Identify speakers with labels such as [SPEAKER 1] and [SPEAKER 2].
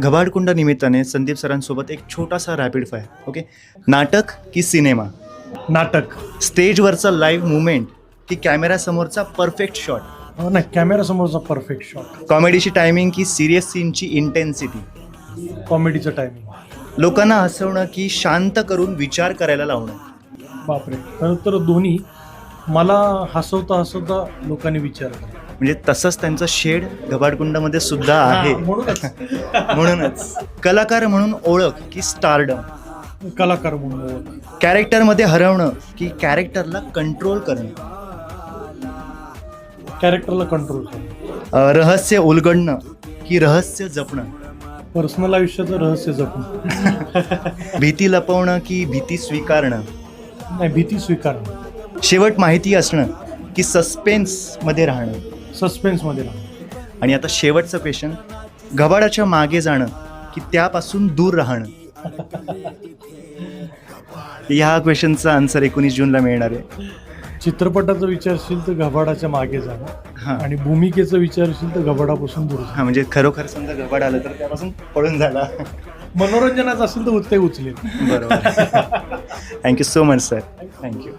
[SPEAKER 1] घबाडकुंड निमित्ताने संदीप सरांसोबत एक छोटासा रॅपिड फायर. ओके, नाटक की सिनेमा?
[SPEAKER 2] नाटक.
[SPEAKER 1] स्टेजवरचा लाईव्ह मुवमेंट की कॅमेरासमोरचा परफेक्ट शॉट?
[SPEAKER 2] नाही, कॅमेरासमोरचा परफेक्ट शॉट.
[SPEAKER 1] कॉमेडीची टायमिंग की सिरियस सीनची इंटेन्सिटी?
[SPEAKER 2] कॉमेडीचं टायमिंग.
[SPEAKER 1] लोकांना हसवणं की शांत करून विचार करायला लावणं?
[SPEAKER 2] बापरे, खरं तर दोन्ही. मला हसवता हसवता लोकांनी विचार केला.
[SPEAKER 1] म्हणजे तसंच त्यांचं शेड घबाडकुंडामध्ये सुद्धा आहे.
[SPEAKER 2] म्हणूनच
[SPEAKER 1] म्हणूनच कलाकार म्हणून ओळख की स्टारडम?
[SPEAKER 2] कलाकार म्हणून ओळख.
[SPEAKER 1] कॅरेक्टरमध्ये हरवणं की कॅरेक्टरला कंट्रोल करणं?
[SPEAKER 2] कॅरेक्टरला कंट्रोल करणं.
[SPEAKER 1] रहस्य उलगडणं की रहस्य जपणं?
[SPEAKER 2] पर्सनल आयुष्याचं रहस्य जपणं.
[SPEAKER 1] भीती लपवणं की भीती स्वीकारणं?
[SPEAKER 2] नाही, भीती स्वीकारणं.
[SPEAKER 1] शेवट माहिती असणं की सस्पेन्समध्ये राहणं?
[SPEAKER 2] सस्पेन्समध्ये राहणं.
[SPEAKER 1] आणि आता शेवटचं क्वेश्चन, घबाडाच्या मागे जाणं की त्यापासून दूर राहणं? ह्या क्वेश्चनचा आन्सर 19 जूनला मिळणार आहे.
[SPEAKER 2] चित्रपटाचं विचारशील तर घबाडाच्या मागे
[SPEAKER 1] हां.
[SPEAKER 2] जाणं, आणि भूमिकेचं विचारशील तर घबाडापासून दूर जाणं.
[SPEAKER 1] हां, म्हणजे खरोखर समजा घबाड आलं तर त्यापासून पळून झाला.
[SPEAKER 2] मनोरंजनाचं असेल तर ते उचलेल.
[SPEAKER 1] बरोबर. Thank you so much sir. Thank you.